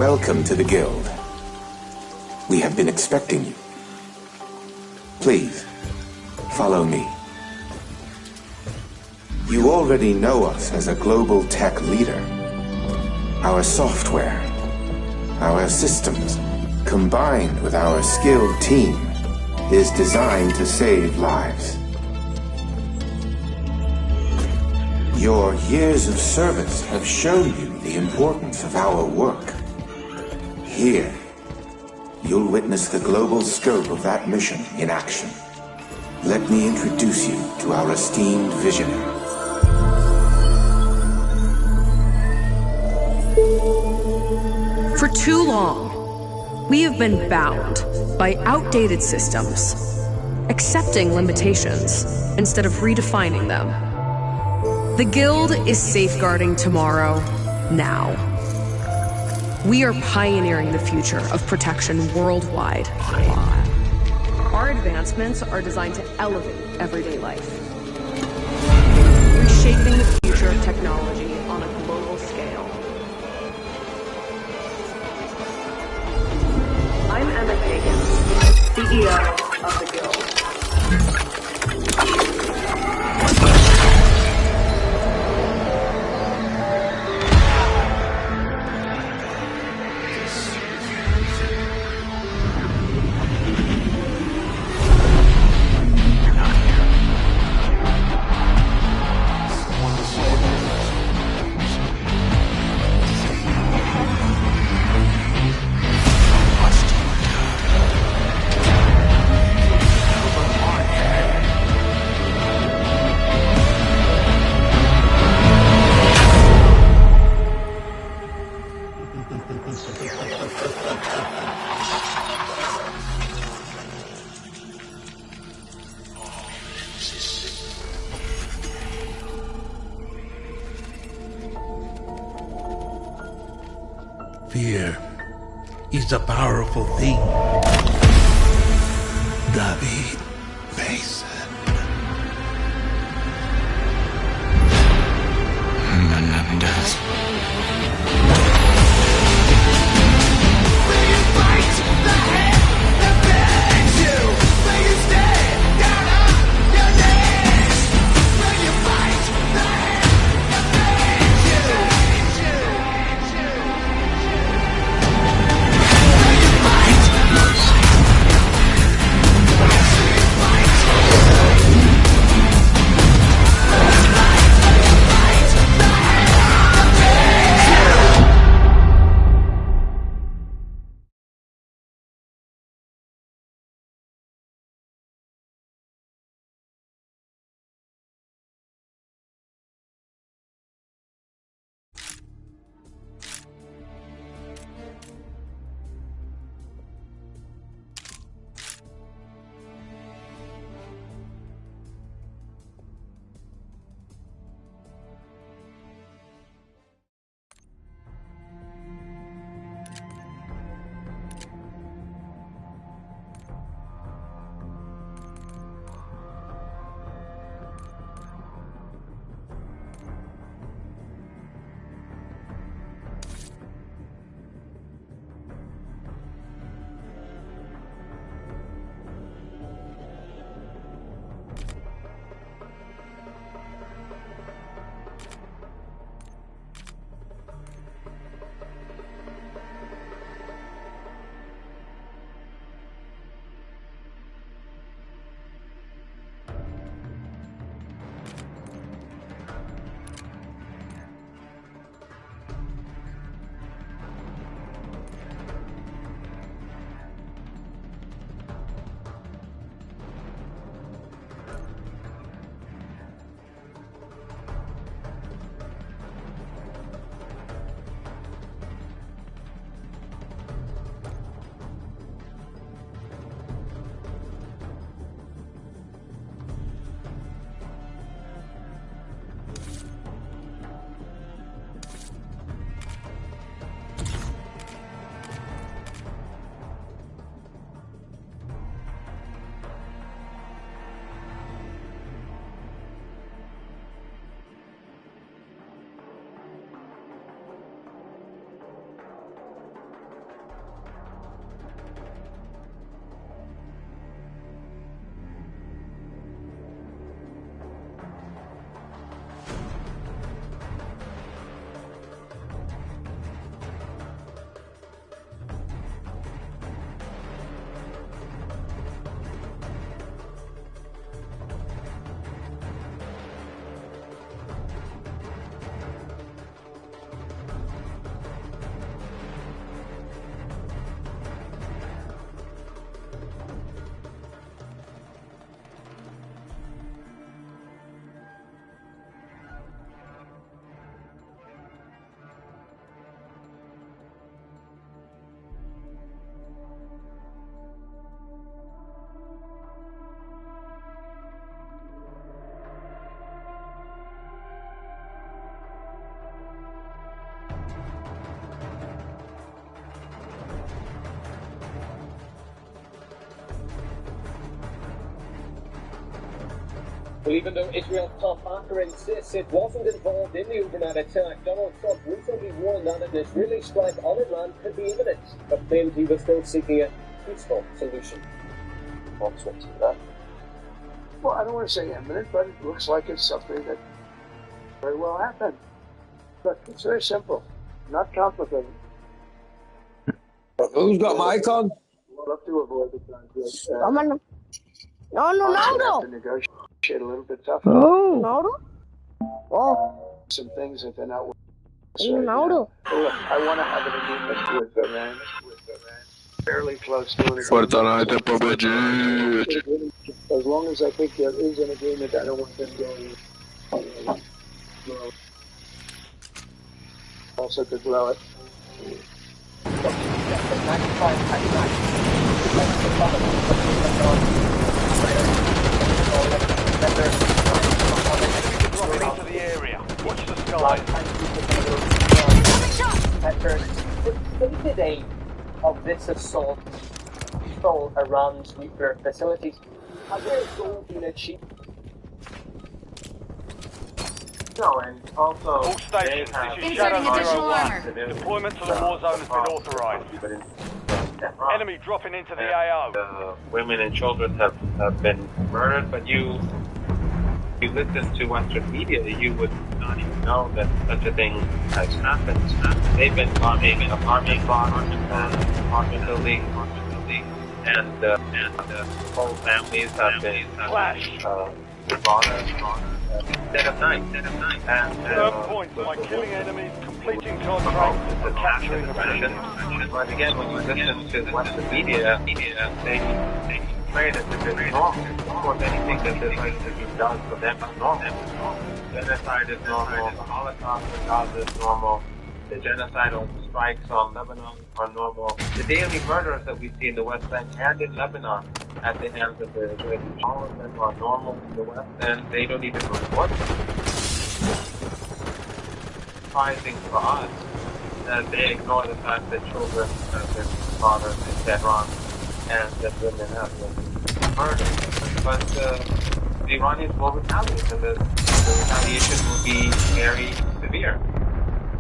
Welcome to the Guild. We have been expecting you. Please, follow me. You already know us as a global tech leader. Our software, our systems, combined with our skilled team, is designed to save lives. Your years of service have shown you the importance of our work. Here, you'll witness the global scope of that mission in action. Let me introduce you to our esteemed visionary. For too long, we have been bound by outdated systems, accepting limitations instead of redefining them. The Guild is safeguarding tomorrow, now. We are pioneering the future of protection worldwide. Our advancements are designed to elevate everyday life, reshaping the future of technology on a global scale. I'm Emma Kagan, CEO of the Guild. Fear is a powerful thing. David Mason. Menendez. Will you fight the hand that begs you? Will you stay down on your knees? Will you fight the hand that begs you? Well, even though Israel's top backer insists it wasn't involved in the overnight attack, Donald Trump recently warned that an Israeli strike on Iran could be imminent, but claimed he was still seeking a peaceful solution. What's to that? Well, I don't want to say imminent, but it looks like it's something that very well happened. But it's very simple, not complicated. Who's got mic on? We'll have to avoid the conflict. No. Have to negotiate a little bit tougher. No. Oh, Some things that they're not with us no. right now. Look, I want to have an agreement with Iran. Fairly close to an agreement. As long as I think there is an agreement, I don't want them going also to blow it. Into the area. Watch the sky. The day of this assault stole Iran's nuclear facilities. Has their goal been achieved? No, and also All stations, this is Shadow Inserting additional 01. Deployment to the war zone has been authorized. Enemy dropping into the AO. Women and children have been murdered, but you listen to Western media, you would not even know that such a thing has happened. They've been bombing apartment buildings, and whole families have been slaughtered. Dead of night. Third point by killing enemies, completing contracts, and capturing objectives. But again, when you listen to the Western media, they portray that this is normal. Almost anything that is like to be done for them is normal. Genocide is normal. The Holocaust in Gaza is normal. The genocidal strikes on Lebanon are normal. The daily murders that we see in the West Bank and in Lebanon at the hands of the Israelis, all of them are normal in the West, and they don't even report them. Surprising for us that they ignore the fact that children have been slaughtered in Tehran and that women have been murdered. But the Iranians will retaliate, and the retaliation will be very severe.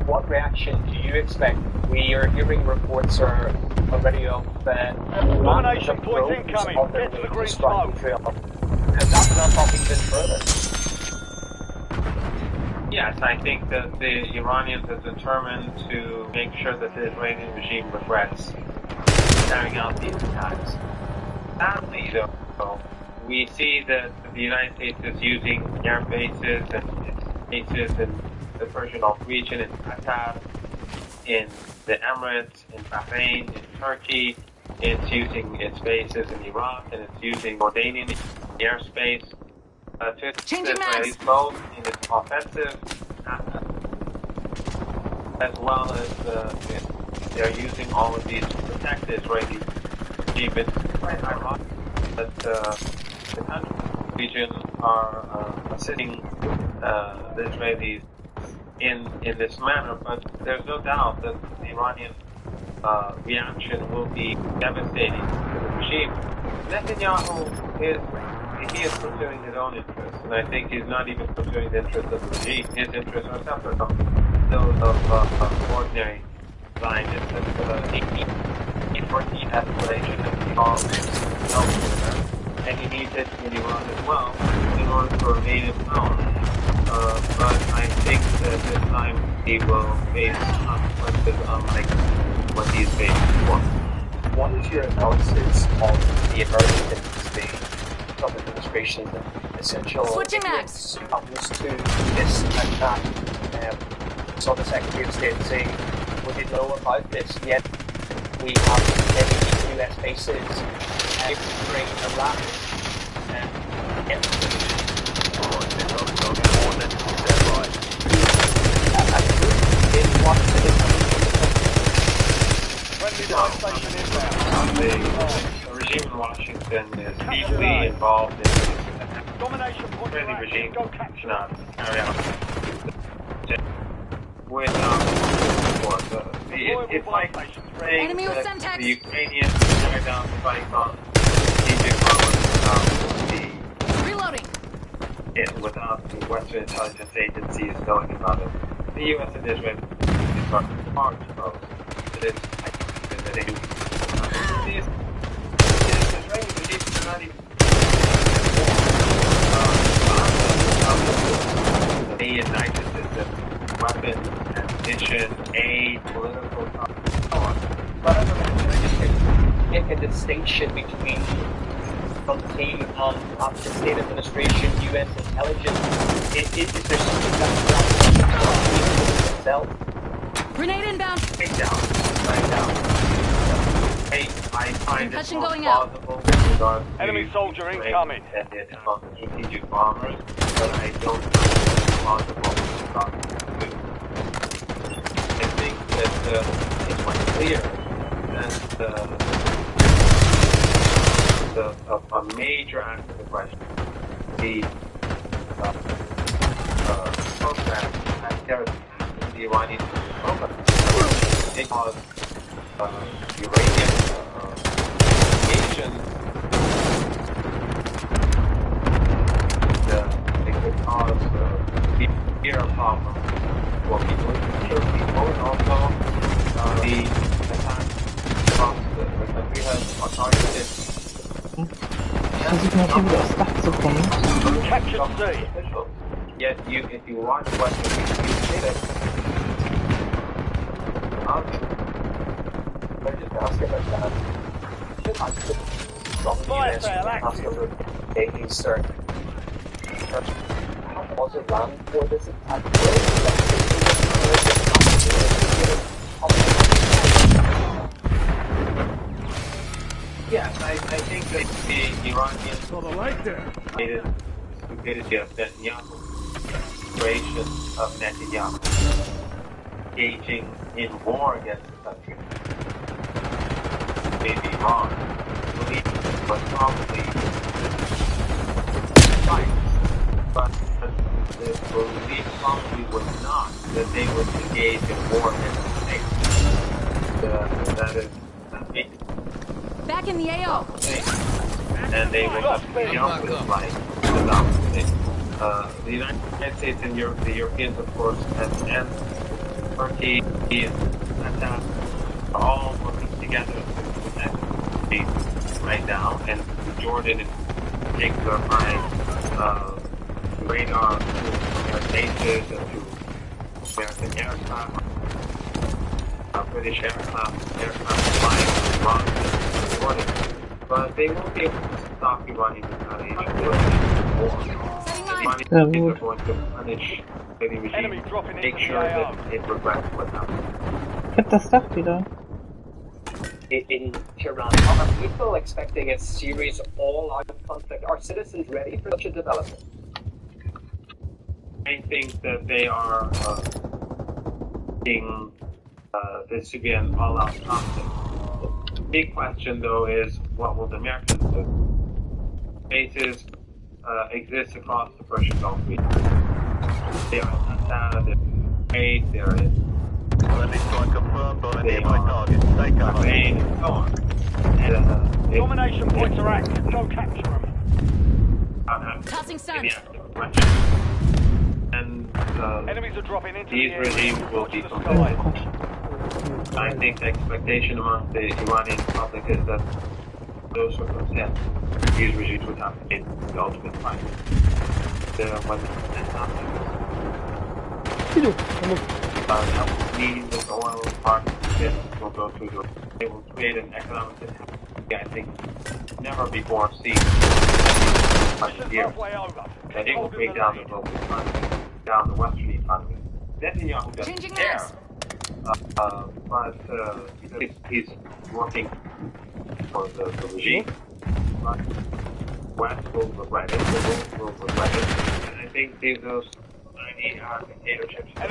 What reaction do you expect? We are hearing reports already of Domination point incoming. Get to the green smoke. Has that not up even further? Yes, I think that the Iranians are determined to make sure that the Israeli regime regrets carrying out these attacks. Sadly, though, we see that the United States is using air bases and bases in the Persian Gulf region, in Qatar, in the Emirates, in Bahrain, in Turkey. It's using its bases in Iraq, and it's using Jordanian airspace to assist the Israelis both in its offensive as well as they're using all of these to protect the Israeli regime. It's quite ironic that the countries region are assisting the Israelis in this manner, but there's no doubt that the Iranian reaction will be devastating to the regime. Netanyahu is pursuing his own interests, and I think he's not even pursuing the interests of the regime. His interests are separate from those of ordinary Zionists. He escalation as he calls it elsewhere, and he needs it in Iran as well in order to remain in power. But I think that this time he will face consequences unlike what he's faced before. What is your analysis of the emergence of the Trump administration essential evidence comes to this attack? So the Secretary of State saying we didn't know about this, yet we have many US bases during Iraq The regime in Washington is deeply involved in the Israeli regime cannot carry out without support. It's like saying that the Ukrainians carry down the fight on strategic powers without the without the Western intelligence agencies knowing about it. The U.S. and Israel are far too close. It is, I think, that they do. The Israeli regime is not even the United system, weapons, ammunition, aid, political power. But I don't make a distinction between team of the state administration, U.S. intelligence. Is there something that's itself? Grenade inbound. Right down. I find it more plausible with regard to Enemy soldier incoming. and the strategic bombers, but I don't think it's plausible with regard to. I think that it's quite clear that a major answer to the question, the program and the Iranian program, because the Iranian nation, it could cause fear problem for people to kill people, and also the attack across the country has targeted. Yet if you watch what you did it, I just ask about that. Fire sale active. Sir. How was it run for this attack? Yes, I think that the Iranians stupidity of Netanyahu, creation of Netanyahu, engaging in war against the country, may be wrong. I believe it was probably right, but the belief probably was not that they would engage in war against the state. That is Back in the AO. And they will have to be dealt with like the United States and the Europeans, of course, and Turkey and all working together to protect the right now, and Jordan in particular by radar to American bases and to American aircraft, British aircraft flying around. But they won't be able to stop Iranian retaliation. Iranians are going to punish the regime, make sure that it regrets what happened. Ich hab das Dach wieder. In Tehran, are people expecting a series of all-out conflict? Are citizens ready for such a development? I think that they are seeing this to be an all-out conflict. The big question, though, is what will the Americans do? Bases exist across the Persian Gulf region. They are in Assad, they're in Kuwait, they're in Bahrain, and so on. And, Domination points are active. Go capture them. Tossing stuns. And Enemies are dropping into these the area. regimes will Watch be the completely. sky. I think the expectation among the Iranian public is that those circumstances, these regimes would have to pay the ultimate price. When that happens, that will mean that the oil market will go through the. It will create an economic disparity, I think, never before seen. Halfway over. That it will break down the global economy, down the Western economy. Netanyahu doesn't care. But he's working for the regime. West will regret it, the West will regret it, and I think those tiny dictatorships, if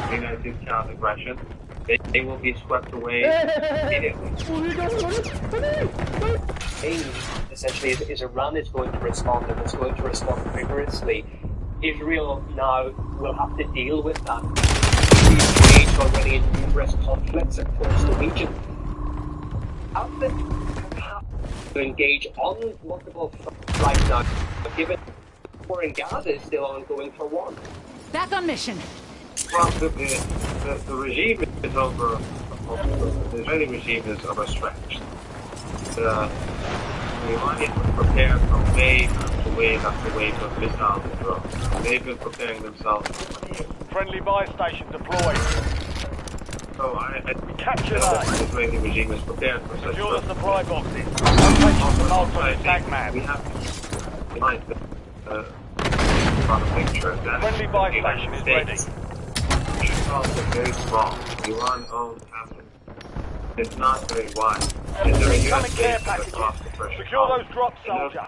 the United States counts aggression, they will be swept away immediately. Essentially, is Iran is going to respond, and it's going to respond vigorously. Israel now will have to deal with that. We've engaged already in numerous conflicts across the region. How do they have to engage on multiple fronts right now, given war in Gaza is still ongoing for one. Back on mission. Well, the regime is over. The Israeli regime is overstretched. The Iranians were prepared for wave after wave after wave of missiles and drones. They've been preparing themselves. Friendly buy station deployed. So I Capture know that. that the Israeli regime is prepared for such. Secure the supply boxes. Locations marked on the tag map. We have to find the picture that Friendly buy station is ready. Israel is very small. Iran owns capital. It's not very wide. And there are Incoming US care bases packages. across the Persian Secure Gulf. those drops, And soldier.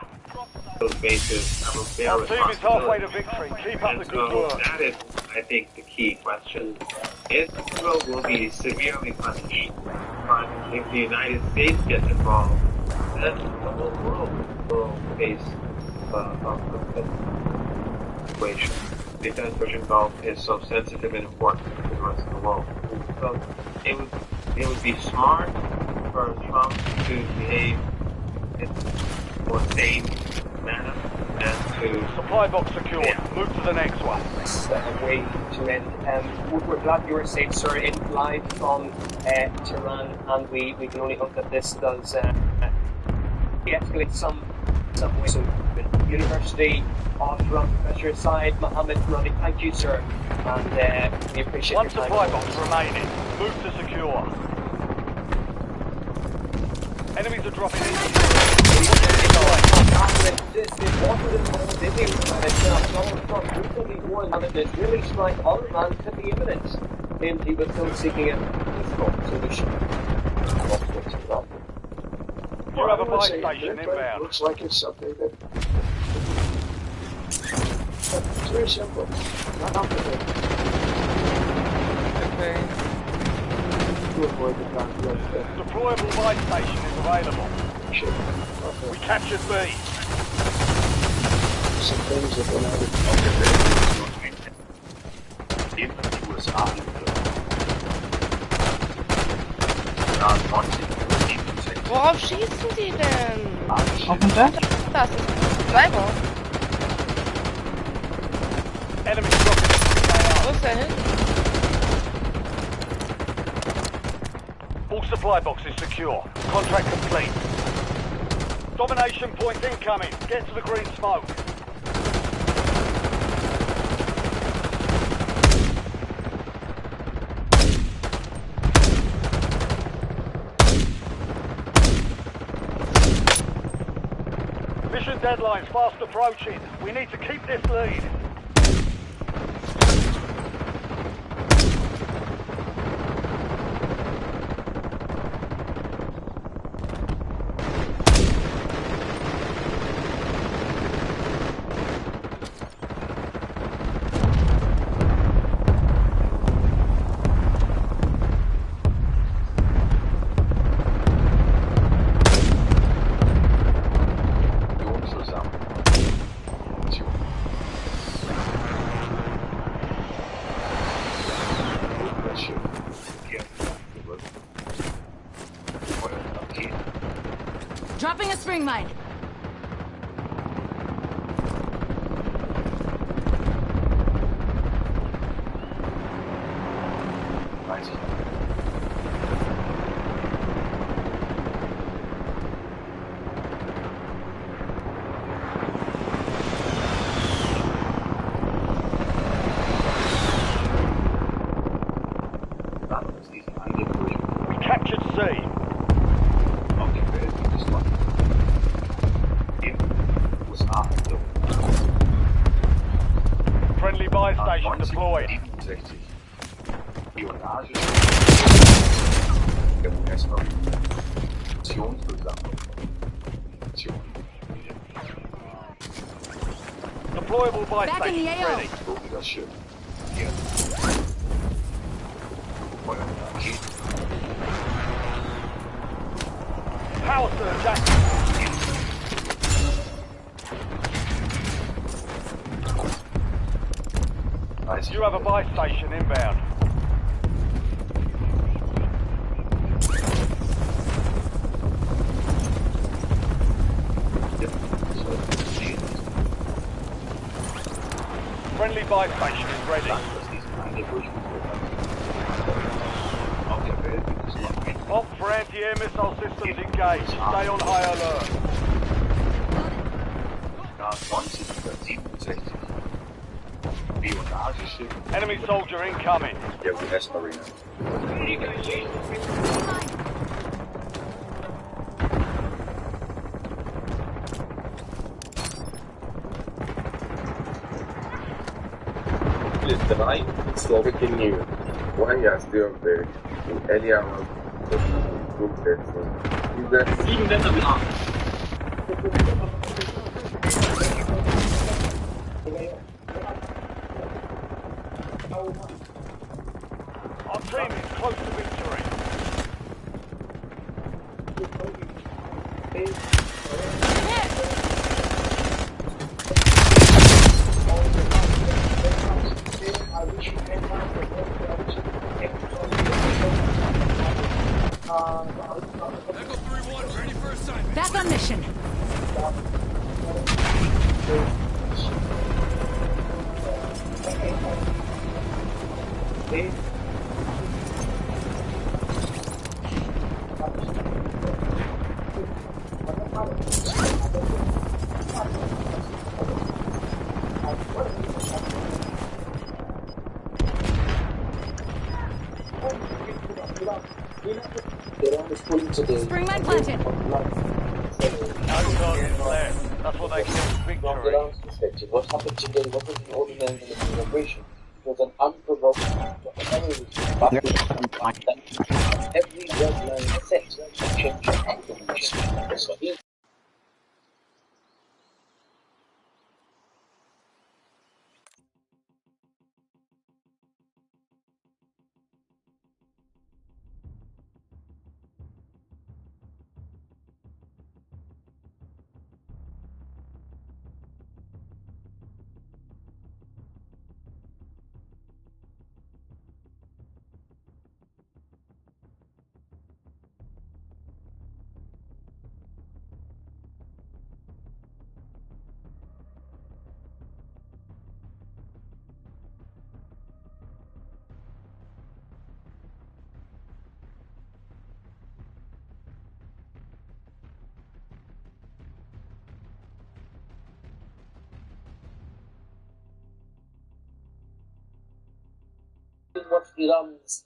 those bases have a fair Our team is halfway to responsibility. victory. Keep up And the good so work. that is, I think, the key question. Israel will be severely punished, but if the United States gets involved, then the whole world will face a situation. Because the Persian Gulf is so sensitive and important to the rest of the world. So it would be smart for Trump to behave in a more sane manner and to Supply box secured. Yeah. Move to the next one. A way to end. We're glad you were safe, sir, in live from Tehran, and we can only hope that this does de-escalate some way. So, University of Tehran Professor Saeed Mohammed Muradi, thank you, sir, and we appreciate One your time. supply box remaining. Move to secure. Enemies are dropping in. This really strike other man could be imminent. And he was still seeking a peaceful solution. You have a buy It station inbound. looks like it's something that... It's very simple. Not complicated. Okay. To avoid the conflict. Deployable buy station is available. Shit. We captured B. Some things that went out of... in the USA. Worauf schießen die denn? Auf dem Dach? Das ist Cyber. Enemy dropping in. Wo ist der hin? All supply boxes secure. Contract complete. Domination point incoming. Get to the green smoke. Mission deadline's fast approaching. We need to keep this lead. Dropping a spring mine. We captured C. Friendly buy station deployed. Deployable buy Back in the station AO. ready. Power surge active. You have a buy station inbound. buy station is ready. Op for anti-air missile systems engaged. Stay on high alert. Enemy soldier incoming. Our team is close to victory. Back on mission. Spring mine planted. No targets left. That's what they call victory. What happened today wasn't an ordinary celebration. It was an unprovoked terrorism battle that every deadline set to change the what Iran's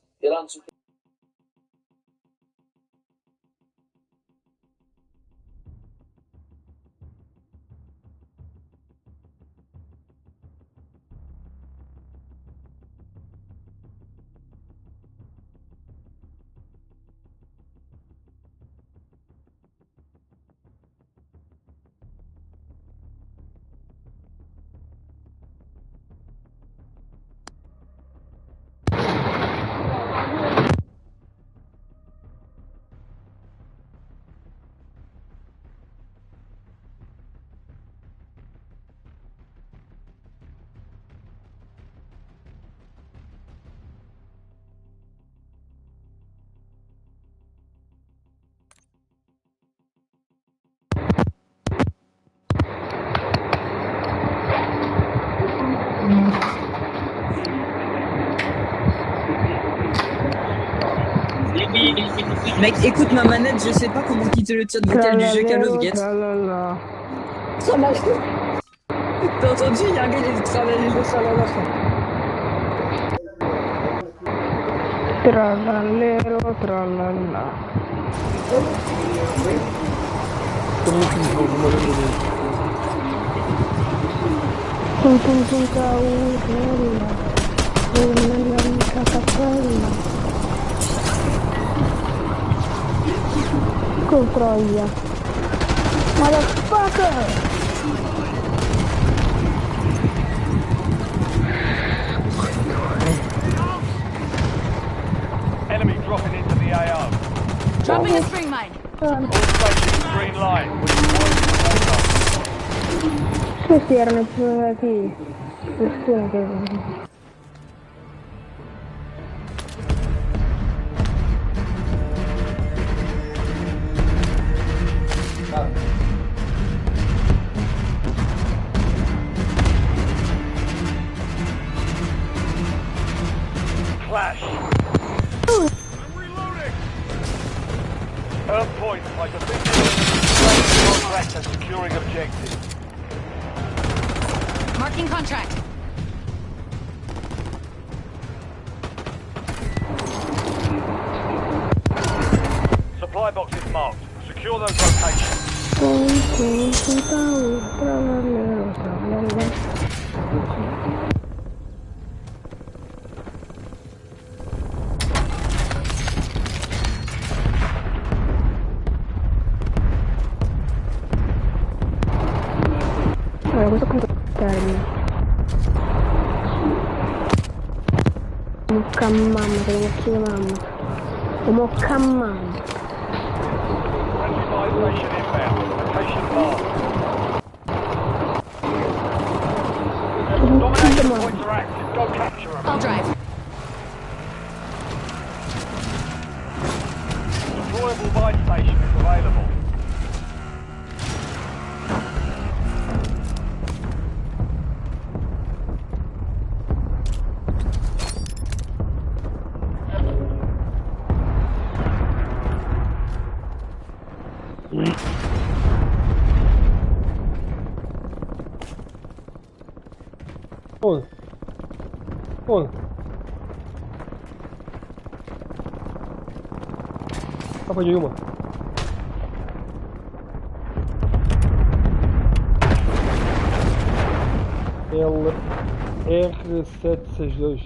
Mec, écoute ma manette, je sais pas comment quitter le tir vocal du jeu Call of Get. Ça m'a fait. T'as entendu, il y a un gars qui a dit tralala. Tralallero, tralala. Troia. Motherfucker! Enemy dropping into the AO. Dropping a spring mine. All stations green light. Questi erano qui. Questione che... Earn points by defeating contract and securing objectives. Marking contract. Supply boxes marked. Secure those locations. Allora, questo quanto termine? Mocca mamma, che devo chiedere mamma. Mocca mamma. Station inbound. Location marked. Domination points are active. Go capture them. I'll drive. Deployable buy station is available. Hold. Apa je jongen? R762.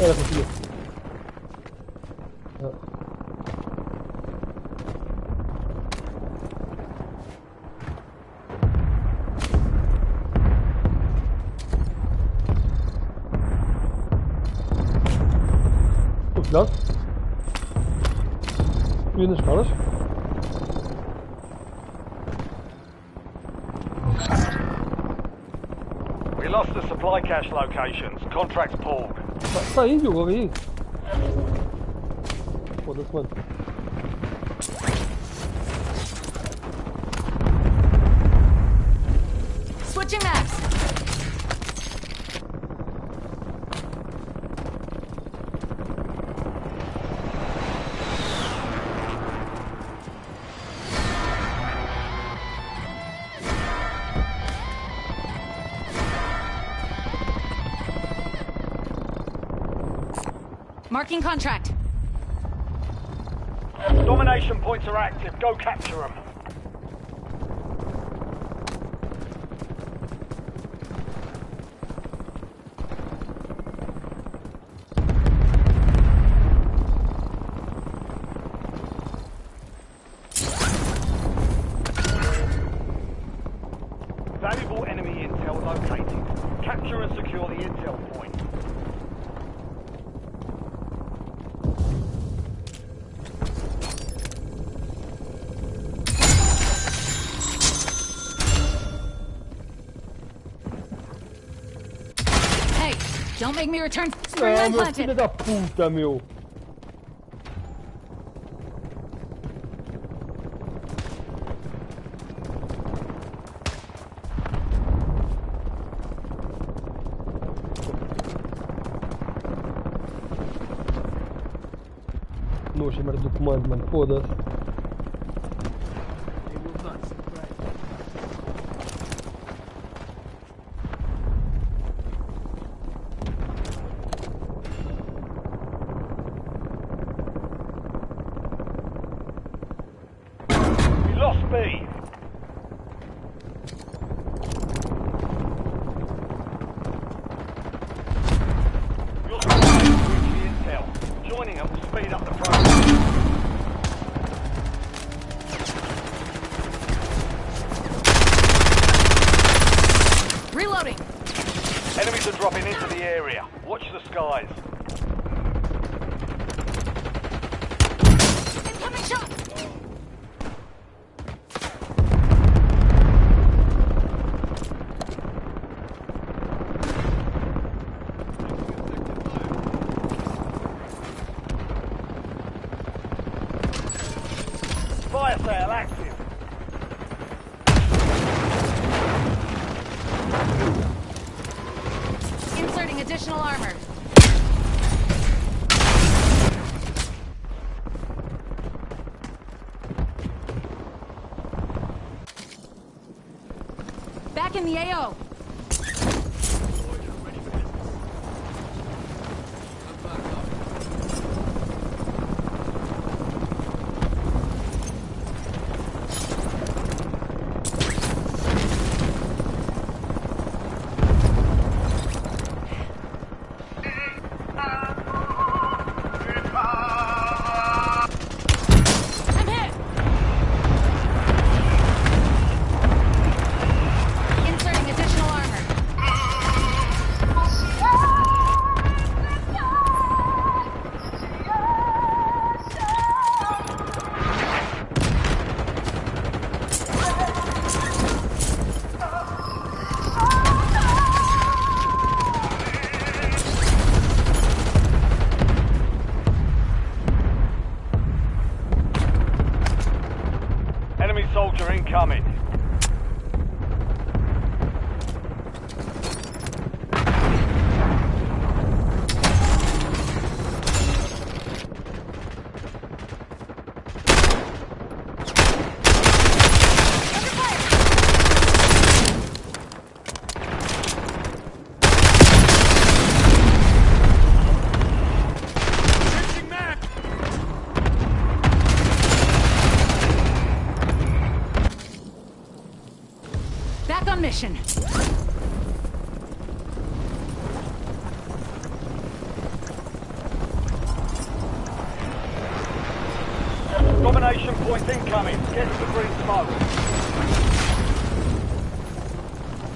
Era possível. Dat? Wie in de spellers? We lost the supply cache locations. Contracts pulled. Tá aí, jogo aí. Foda-se, mano. Switching maps. Marking contract. Domination points are active. Go capture them. Valuable enemy intel located. Capture and secure the intel point. Don't make me return springline Meu planted. filho da puta, meu. Nossa, merda do comando, mano. Foda-se. Enemies are dropping into the area. Watch the skies. Incoming shot! Fire sale active. armor. Back in the AO. Enemy soldier incoming. Back on mission. Domination point incoming. Get to the green smoke.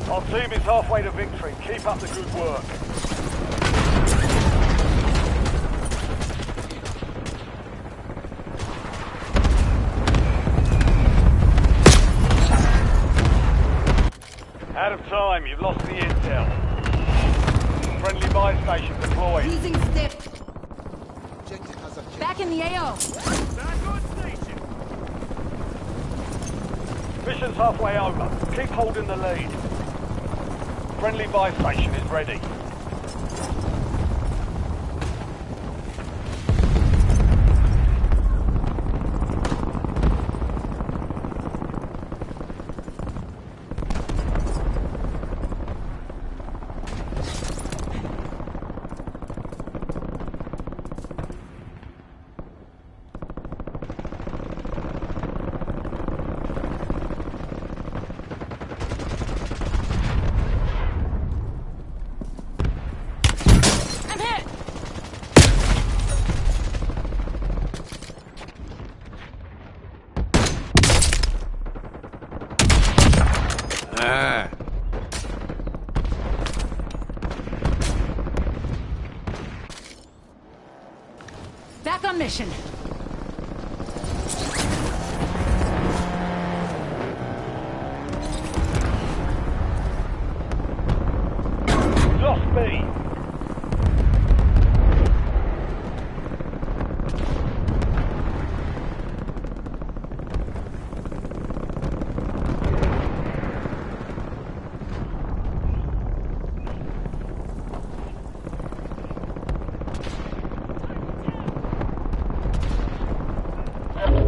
Our team is halfway to victory. Keep up the good work. Out of time, you've lost the intel. Friendly buy station deployed. Losing stiff. Back in the AO. Mission's halfway over. Keep holding the lead. Friendly buy station is ready. Back on mission. Lost B.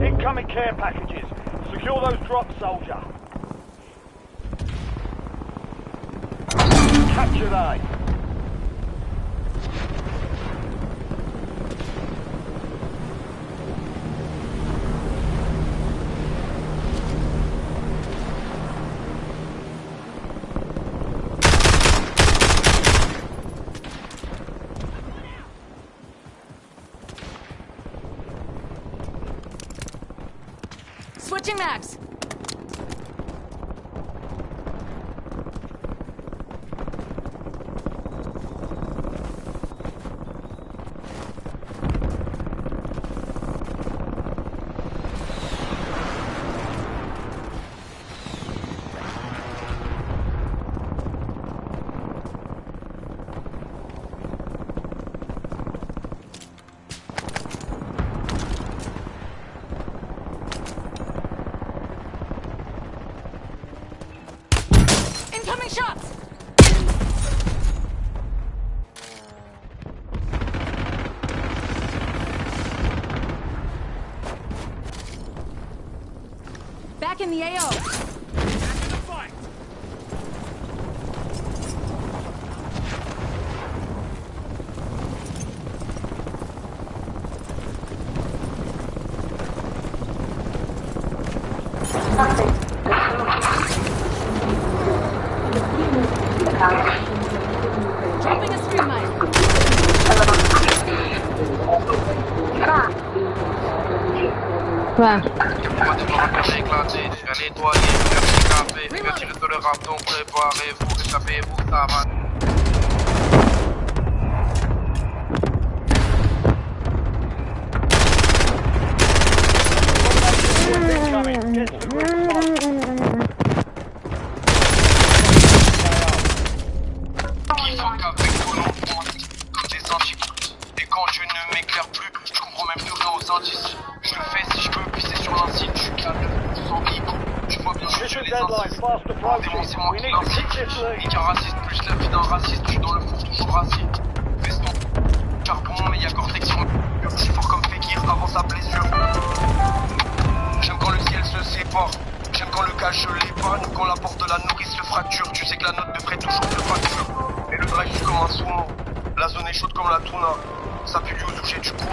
Incoming care packages. Secure those drops, soldier. Capture A. Switching mags. Back in the AO. Dropping a stream mine. Ouais. On va devoir faire éclater, faire nettoyer, faire décaper, faire tirer de leur raton, préparez-vous, échappez-vous, ça va. Il faut qu'avec ton nom, comme des antipodes. Et quand je ne m'éclaire plus, je comprends même plus rien aux indices. Je le fais si je peux, puis c'est sur l'insigne, je suis calme, sans ego. Tu vois bien, je suis les incises. Démon, c'est moi qui l'incite. Ni qu'un raciste, plus la vie d'un raciste, je suis dans le four toujours assis. Veston, charbon, mais y'a Cortex sur le mur. Je suis fort comme Fekir avant sa blessure. J'aime quand le ciel se sépare. J'aime quand le cache l'épargne, quand la porte de la nourrice se fracture. Tu sais que la note de frais toujours te facture. Et le drive juste comme un sumo. La zone est chaude comme la tuna. Ça pue au toucher du coup.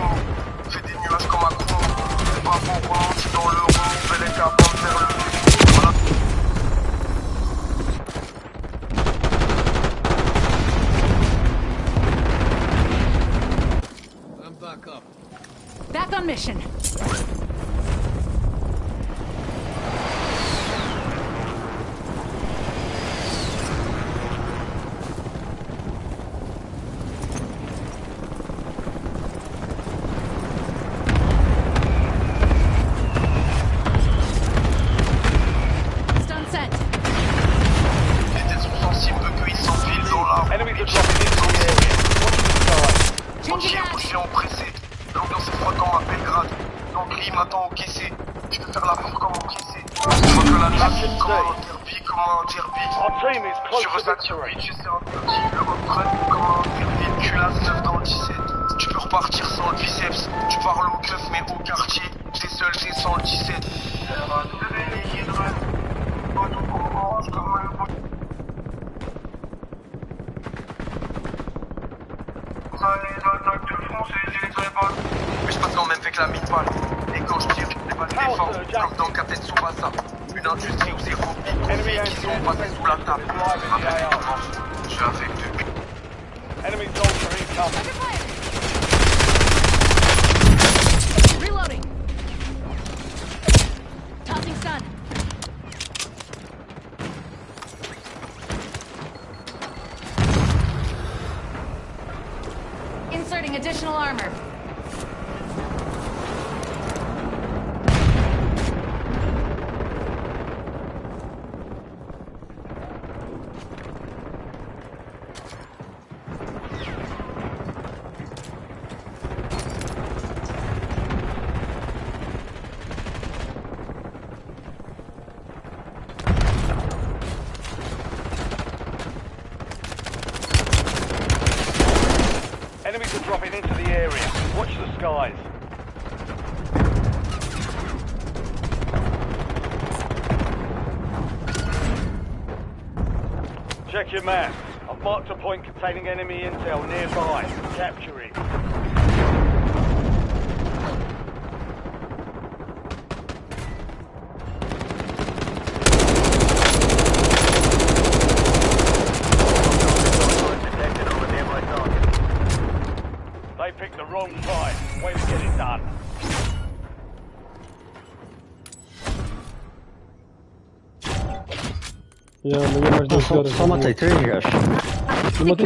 Fais des nuages comme un coup. C'est pas bon, remonte dans le rond. Fais les capables vers le début. Voilà. I'm back up. Back on mission. Tu peux repartir sans le biceps. Tu parles au keuf mais au quartier. T'es seul, t'es sans le 17. Mais je passe quand même avec la mine balle. Et quand je tire, les balles défendent. Comme dans Captain Tsubasa. Une industrie où c'est rempli de filles qui sont passées sous la table. Après tu commences, je suis avec deux. Enemy soldier incoming. Reloading. Tossing stun. Inserting additional armor. Enemies are dropping into the area. Watch the skies. Check your map. I've marked a point containing enemy intel nearby. Capture it. They picked the wrong side. Way to get it done. Ja, maar je mag niet Samet, hij terug. Je moet